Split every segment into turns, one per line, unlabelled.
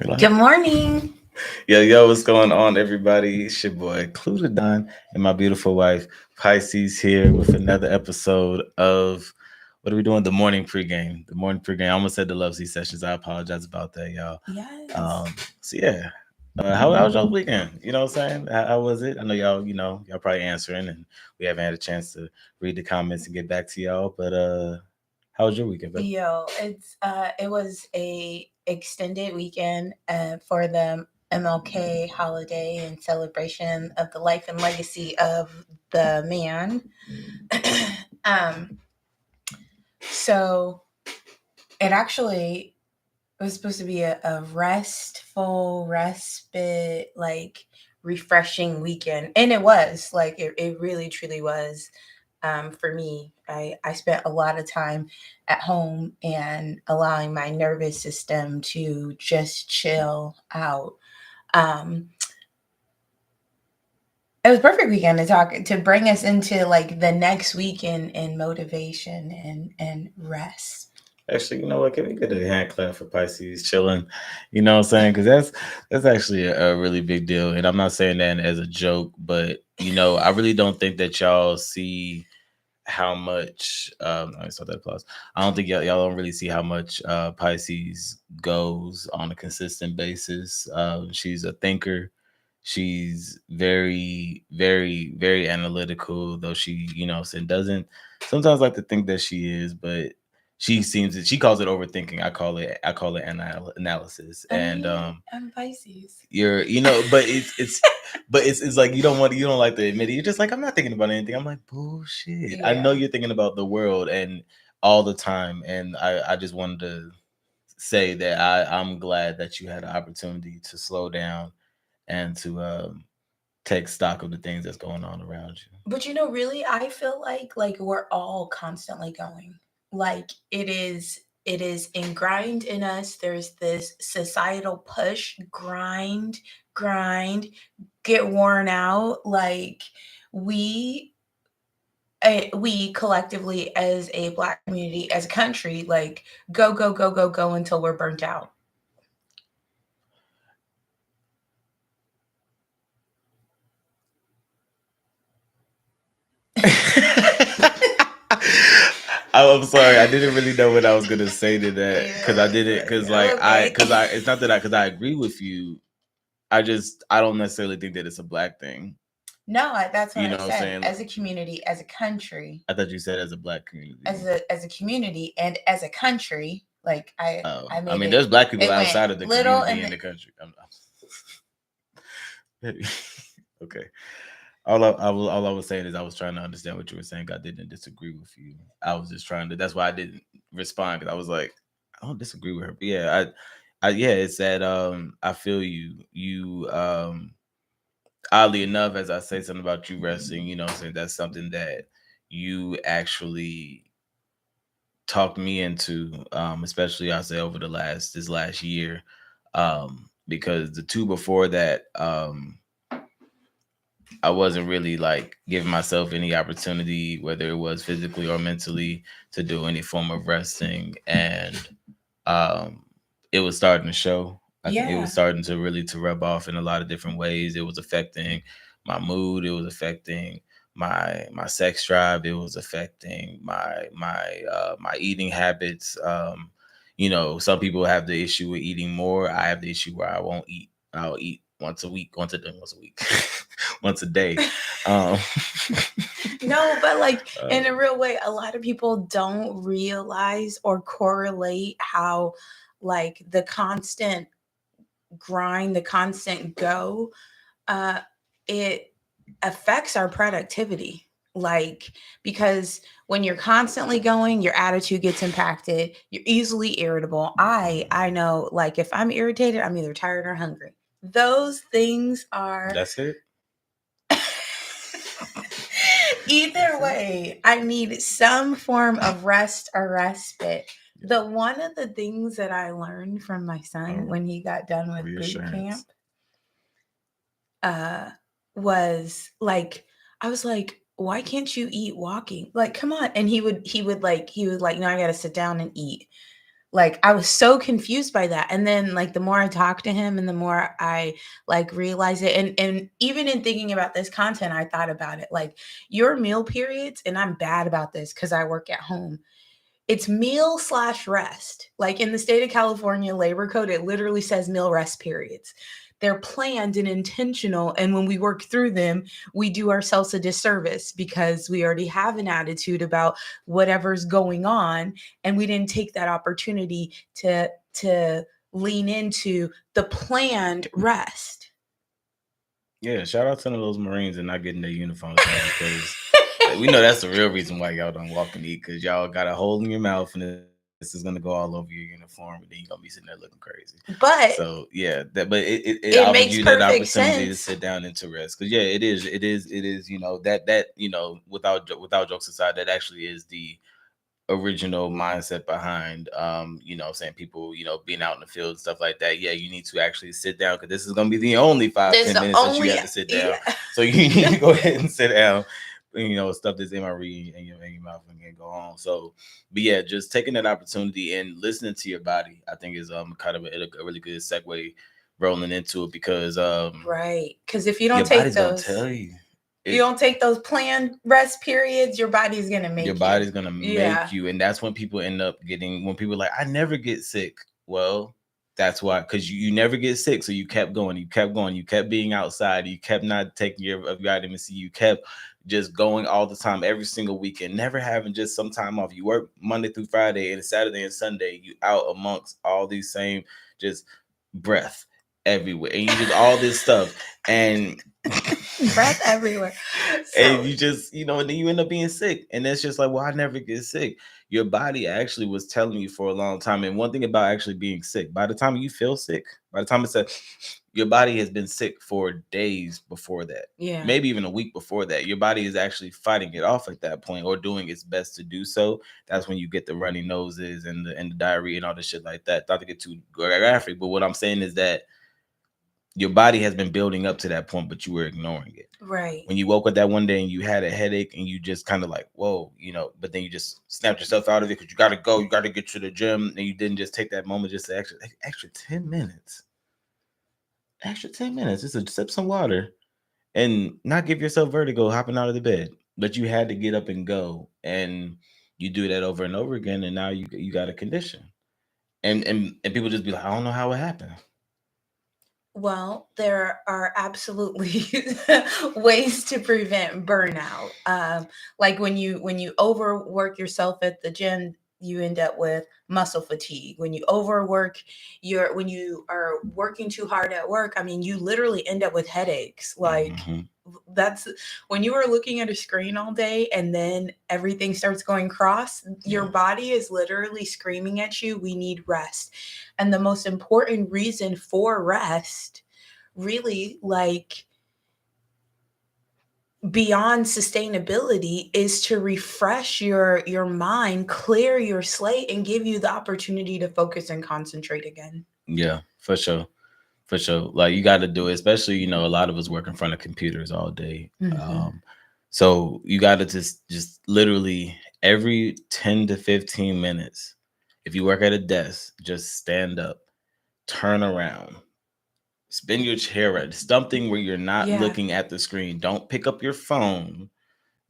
Relax.
Good morning.
Yo, what's going on, everybody? It's your boy, Klue and my beautiful wife, Pisces, here with another episode of what are we doing? The morning pregame. The morning pregame. I almost said the Love Seat sessions. I apologize about that, y'all.
Yes.
So, how was y'all weekend? You know what I'm saying? How was it? I know y'all probably answering, and we haven't had a chance to read the comments and get back to y'all. But how was your weekend, babe?
It was a extended weekend for the MLK holiday and celebration of the life and legacy of the man. um so it actually was supposed to be a restful respite, like refreshing weekend, and it was like it really truly was. For me, I spent a lot of time at home and allowing my nervous system to just chill out. Um, it was perfect weekend to bring us into like the next week in motivation and rest.
Actually, you know what? Can we get a hand clap for Pisces chilling? You know what I'm saying? Because that's actually a really big deal, and I'm not saying that as a joke, but I really don't think that y'all see how much. I saw that applause. I don't think y'all don't really see how much Pisces goes on a consistent basis. She's a thinker. She's very, very, very analytical, though she doesn't sometimes like to think that she is, but she calls it overthinking. I call it analysis.
I
And
mean, I'm Pisces.
but it's like you don't like to admit it. You're just like, I'm not thinking about anything. I'm like, bullshit. I
Yeah.
know you're thinking about the world and all the time. And I just wanted to say that I'm glad that you had an opportunity to slow down and to take stock of the things that's going on around you.
But really, I feel like we're all constantly going. Like it is ingrained in us. There's this societal push, grind, get worn out. Like we we collectively as a black community, as a country, like go until we're burnt out.
I'm sorry. I didn't really know what I was gonna say to that because I
Yeah,
didn't because
okay.
it's not that I agree with you. I don't necessarily think that it's a black thing.
No, that's what
You
I
know what I'm
said.
saying?
As a community, as a country,
I thought you said as a black community.
as a community, and as a country, like
Oh,
I
I
made
mean,
it.
there's black people
It went
outside of the
little
community
and
in the country. Okay. All I was saying is I was trying to understand what you were saying. I didn't disagree with you. I was just trying to. That's why I didn't respond because I was like, I don't disagree with her. But yeah, yeah, it's that I feel you. Oddly enough, as I say something about you resting, saying that's something that you actually talked me into, especially I say over this last year, because the two before that, I wasn't really like giving myself any opportunity, whether it was physically or mentally, to do any form of resting, and um, it was starting to show. It
yeah,
was starting to really to rub off in a lot of different ways. It was affecting my mood. It was affecting my sex drive. It was affecting my eating habits. Some people have the issue with eating more. I have the issue where I won't eat. I'll eat once a week, once a week, once a day. Um,
no, but like in a
um,
real way, a lot of people don't realize or correlate how like the constant grind, the constant go, uh, it affects our productivity. Like, because when you're constantly going, your attitude gets impacted. You're easily irritable. I know, like, if I'm irritated, I'm either tired or hungry. Those things are
that's it.
either
That's it.
way. I need some form of rest or respite. The one of the things that I learned from my son
Oh,
when he got done with boot camp
reassurance.
uh was like, I was like, why can't you eat walking? Like, come on. And he would like, no, I gotta sit down and eat. Like I was so confused by that. And then like the more I talked to him and the more I like realized it, and even in thinking about this content, I thought about it. Like your meal periods, and I'm bad about this because I work at home, it's meal slash rest. Like in the state of California labor code, it literally says meal rest periods. They're planned and intentional. And when we work through them, we do ourselves a disservice because we already have an attitude about whatever's going on. And we didn't take that opportunity to lean into the planned rest.
Yeah, shout out to those Marines and not getting their uniforms done because we know that's the real reason why y'all don't walk and eat because y'all got a hole in your mouth and this is gonna go all over your uniform and then you're gonna be sitting there looking crazy.
But
So yeah, it
it
offers
makes
you that
perfect
opportunity to
sense.
sit down and to rest because yeah, it is without jokes aside, that actually is the original mindset behind saying people being out in the field and stuff like that. Yeah, you need to actually sit down because this is going to be the only five
There's
ten
the
minutes that you
only,
have to sit down,
yeah.
so you need to go ahead and sit down, stuff this MRE in your mouth and go on. So but yeah, just taking that opportunity and listening to your body, I think is kind of a really good segue rolling into it because
Right. Because if you
your
don't take
body's gonna
those,
tell you.
if you don't take those planned rest periods, your body's gonna
Your
make you.
body's gonna
Yeah.
make you, and that's when people end up getting. When people are like, I never get sick. Well, that's why, because you never get sick, so you kept going, you kept going, you kept being outside, you kept not taking of your vitamin C, you kept just going all the time, every single weekend, never having just some time off. You work Monday through Friday, and Saturday and Sunday, you out amongst all these same just breath everywhere, and you just all this stuff, and
Breath everywhere.
and
So
you just and then you end up being sick, and it's just like, well, I never get sick. Your body actually was telling you for a long time. And one thing about actually being sick, by the time you feel sick, by the time it's a your body has been sick for days before that,
yeah.
maybe even a week before that. Your body is actually fighting it off at that point, or doing its best to do so. That's when you get the runny noses and the diarrhea and all this shit like that. Not to get too graphic, but what I'm saying is that your body has been building up to that point, but you were ignoring it.
Right.
When you woke up that one day and you had a headache and you just kind of like, whoa, but then you just snapped yourself out of it because you got to go, you got to get to the gym, and you didn't just take that moment just to extra 10 minutes, extra 10 minutes, just to sip some water and not give yourself vertigo hopping out of the bed. But you had to get up and go, and you do that over and over again, and now you got a condition, and people just be like, I don't know how it happened.
Well, there are absolutely ways to prevent burnout. Like when you overwork yourself at the gym, you end up with muscle fatigue. When you overwork when you are working too hard at work, I mean, you literally end up with headaches. Like
Hmm.
that's when you are looking at a screen all day and then everything starts going cross, your
Yeah.
body is literally screaming at you, we need rest. And the most important reason for rest, really, like beyond sustainability, is to refresh your mind, clear your slate, and give you the opportunity to focus and concentrate again.
Yeah, for sure. For sure. Like you got to do it, especially, a lot of us work in front of computers all day.
Hmm.
So you got to just literally every 10 to 15 minutes, if you work at a desk, just stand up, turn around, spin your chair at something where you're not
Yeah.
looking at the screen. Don't pick up your phone.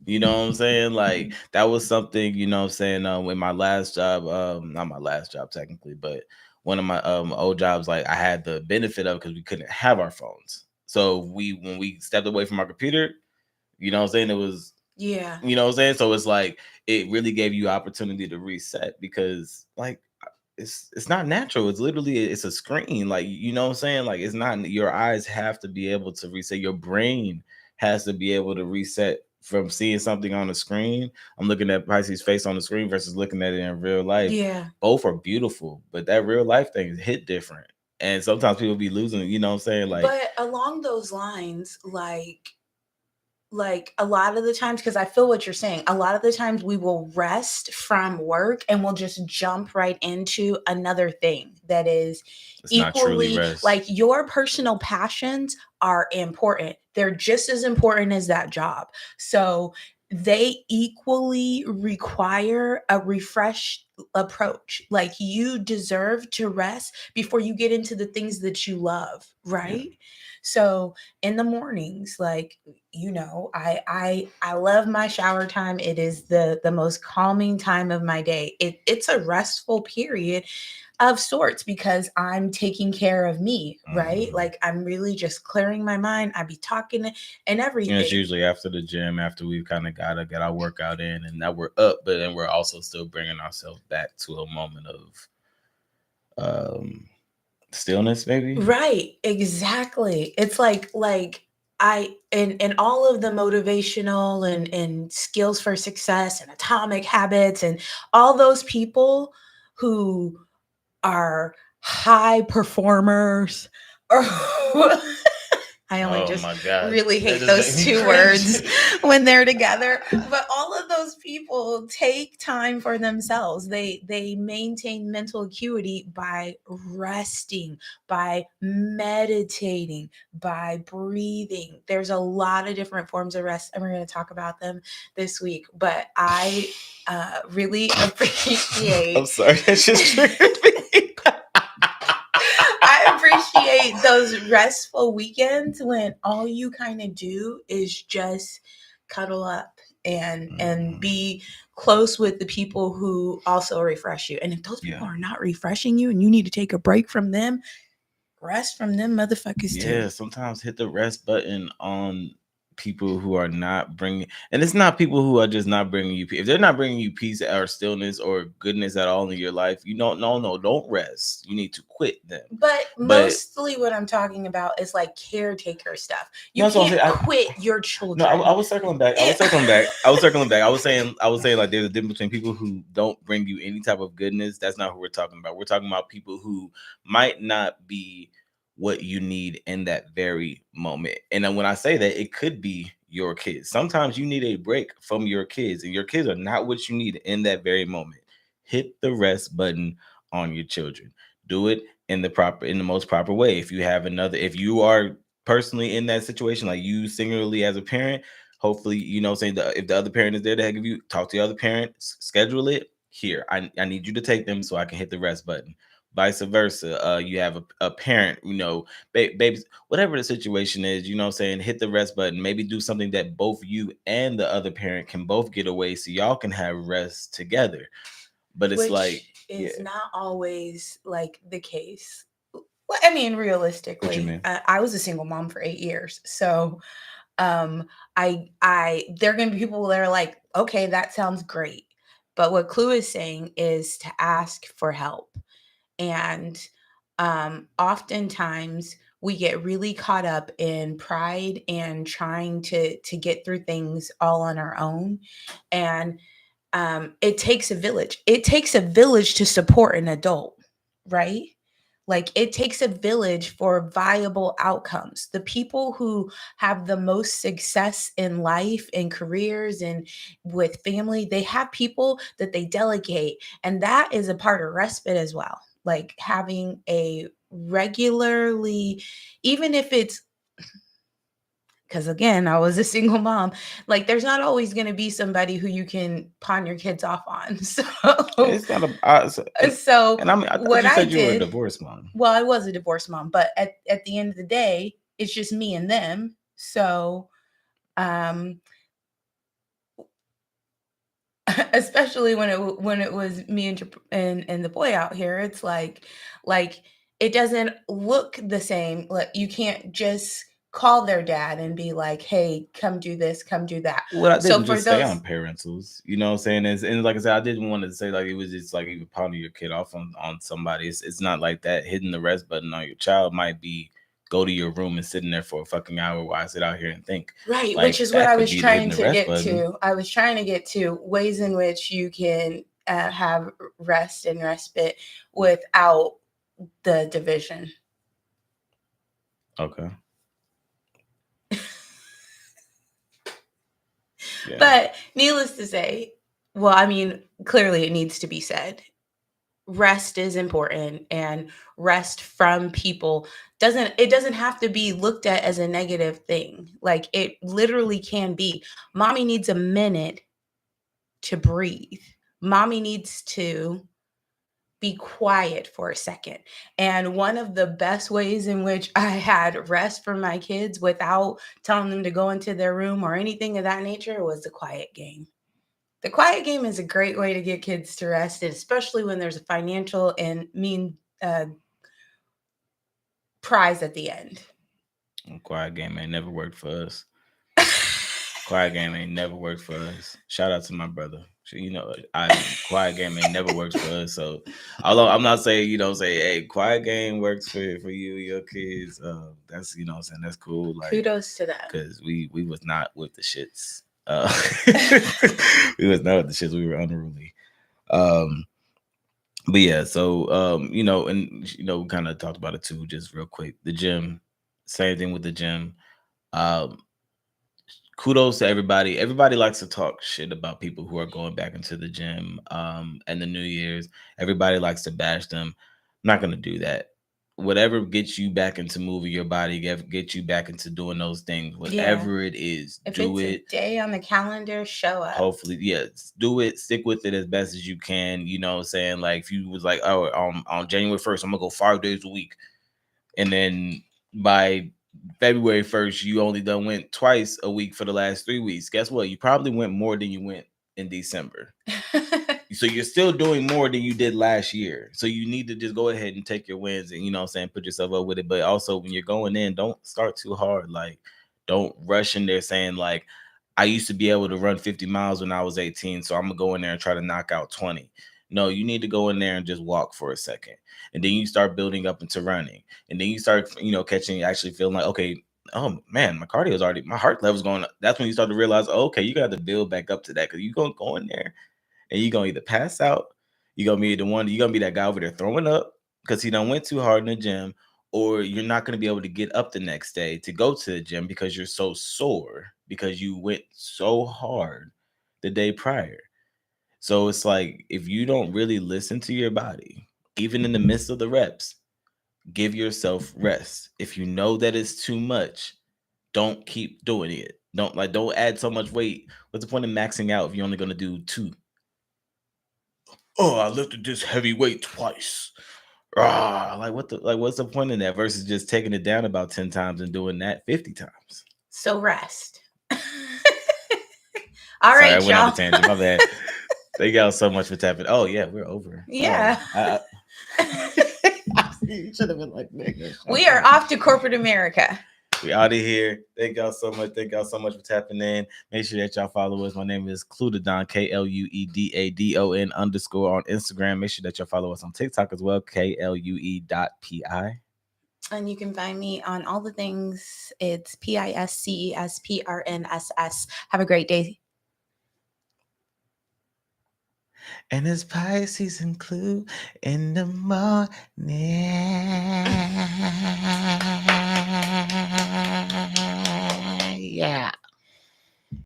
You know what I'm saying? Like that was something, I'm saying, in my last job, not my last job technically, but one of my old jobs, like I had the benefit of because we couldn't have our phones. So when we stepped away from our computer, you know what I'm saying, it was,
Yeah.
what I'm saying? So it's like it really gave you opportunity to reset because like it's not natural. It's literally it's a screen. Like, you know what I'm saying? Like it's not, your eyes have to be able to reset. Your brain has to be able to reset from seeing something on the screen. I'm looking at Pisces' face on the screen versus looking at it in real life.
Yeah.
Both are beautiful, but that real life thing is hit different. And sometimes people be losing, you know what I'm saying? Like,
But along those lines, like a lot of the times, because I feel what you're saying, a lot of the times we will rest from work and we'll just jump right into another thing that is
it's not truly
equally,
rest.
like, your personal passions are important, they're just as important as that job. So they equally require a refreshed approach. Like, you deserve to rest before you get into the things that you love,
Yeah.
right? So in the mornings, like, I love my shower time. It is the most calming time of my day. It's a restful period of sorts because I'm taking care of me, right?
Mhm.
Like, I'm really just clearing my mind. I be talking and
And it's
everything.
usually after the gym, after we've kind of got to get our workout in, and now we're up, but then we're also still bringing ourselves back to a moment of stillness, maybe.
Right, exactly. It's like I and all of the motivational and skills for success and atomic habits and all those people who are high performers or I only
Oh
just
my god,
really
that
hate
just made
those
me
two
cringe.
words when they're together. But all of those people take time for themselves. They maintain mental acuity by resting, by meditating, by breathing. There's a lot of different forms of rest, and we're going to talk about them this week. But I really
I'm
appreciate
sorry, that just triggered me.
I appreciate those restful weekends when all you kind of do is just cuddle up and
Mhm.
be close with the people who also refresh you. And if those
Yeah.
people are not refreshing you and you need to take a break from them, rest from them motherfuckers too.
Yeah, sometimes hit the rest button on people who are not bringing, and it's not people who are just not bringing you if they're not bringing you peace or stillness or goodness at all in your life. You don't, no, don't rest. You need to quit them.
But
But
mostly what I'm talking about is like caretaker stuff.
no,
You
that's what I'm
can't
saying.
quit your
No,
children.
I was circling back. I was
It,
circling back. I was circling back. I was saying like there's a difference between people who don't bring you any type of goodness. That's not who we're talking about. We're talking about people who might not be what you need in that very moment. And then when I say that, it could be your kids. Sometimes you need a break from your kids, and your kids are not what you need in that very moment. Hit the rest button on your children. Do it in the most proper way. If you are personally in that situation, like you singularly as a parent, hopefully, saying if the other parent is there to give you, talk to the other parent, schedule it. Here, I need you to take them so I can hit the rest button. Vice versa. You have a parent, babies, whatever the situation is, saying, hit the rest button. Maybe do something that both you and the other parent can both get away so y'all can have rest together. But it's like,
which
yeah,
is not always like the case. Well, I mean,
what you
realistically,
mean?
I was a single mom for 8 years, so um, I there are gonna be people that are like, okay, that sounds great, but what Clue is saying is to ask for help, and oftentimes we get really caught up in pride and trying to get through things all on our own, and it takes a village. It takes a village to support an adult, right? Like, it takes a village for viable outcomes. The people who have the most success in life and careers and with family, they have people that they delegate. And that is a part of respite as well. Like, having a regularly, even if it's because again, I was a single mom. Like, there's not always going to be somebody who you can pawn your kids off on.
It's not a,
So
and I thought
what
you
I
said you were a
did,
divorced mom.
well, I was a divorced mom, but at the end of the day, it's just me and them. So, um, especially when it was me and the boy out here, it's like it doesn't look the same. Like, you can't just call their dad and be like, "Hey, come do this, come do that."
Well, I
So
didn't
for
just stay
those,
on parentals. You know what I'm saying? And like I said, I didn't want to say like it was just like you pounding your kid off on somebody. It's not like that. Hitting the rest button on your child might be go to your room and sitting there for a fucking hour while I sit out here and think.
right, which
Like
is what
that
I
could
was
be the hitting
trying
the
to
rest
get
button.
to. I was trying to get to ways in which you can have rest and respite without the division.
Okay. Yeah.
But needless to say, well, I mean, clearly it needs to be said. rest is important, and rest from people doesn't have to be looked at as a negative thing. Like, it literally can be. Mommy needs a minute to breathe. Mommy needs to be quiet for a second. And one of the best ways in which I had rest for my kids without telling them to go into their room or anything of that nature was the quiet game. The quiet game is a great way to get kids to rest, especially when there's a financial and mean prize at the end.
Quiet game ain't never worked for us. Quiet game ain't never worked for us. Shout out to my brother. You know, quiet game ain't never works for us. So, although I'm not saying say, hey, quiet game works for you, your kids. That's I'm saying that's cool. Like,
kudos to them,
because we was not with the shits. We was not with the shits. We were unruly. Um, but yeah, so and we kind of talked about it too, just real quick. The gym, same thing with the gym. Um, Kudos to everybody. Everybody likes to talk shit about people who are going back into the gym and the New Year's. Everybody likes to bash them. I'm not gonna do that. Whatever gets you back into moving your body, get you back into doing those things, whatever it is,
if
do
it's
it.
a day on the calendar, show up.
Hopefully, yeah, do it. Stick with it as best as you can. You know what I'm saying? Like, if you was like, oh, on January 1st, I'm gonna go 5 days a week, and then by February 1st, you only done went twice a week for the last 3 weeks. Guess what? You probably went more than you went in December. So you're still doing more than you did last year. So you need to just go ahead and take your wins and put yourself up with it. But also, when you're going in, don't start too hard. Like, don't rush in there saying like, I used to be able to run 50 miles when I was 18, so I'm gonna go in there and try to knock out 20. No, you need to go in there and just walk for a second. And then you start building up into running. And then you start, catching, actually feeling like, okay, oh man, my cardio is already, my heart level's going up. That's when you start to realize, oh, okay, you got to build back up to that, because you're going to go in there and you're going to either pass out, you're going to be that guy over there throwing up because he done went too hard in the gym, or you're not going to be able to get up the next day to go to the gym because you're so sore because you went so hard the day prior. So it's like, if you don't really listen to your body, even in the midst of the reps, give yourself rest. If you know that it's too much, don't keep doing it. Don't add so much weight. What's the point of maxing out if you're only gonna do two? Oh, I lifted this heavy weight twice. What's the point in that versus just taking it down about 10 times and doing that 50 times?
So rest.
All right, I went on a tangent. My bad. Thank y'all so much for tapping. Oh yeah, we're over.
Yeah.
You should have been like, nigga.
We are off to corporate America.
We out of here. Thank y'all so much. Thank y'all so much for tapping in. Make sure that y'all follow us. My name is Cluedadon, KLUEDADON _ on Instagram. Make sure that y'all follow us on TikTok as well, KLUE.PI.
And you can find me on all the things. It's PISCESPRNSS. Have a great day.
And it's Pisces and Klue in the morning.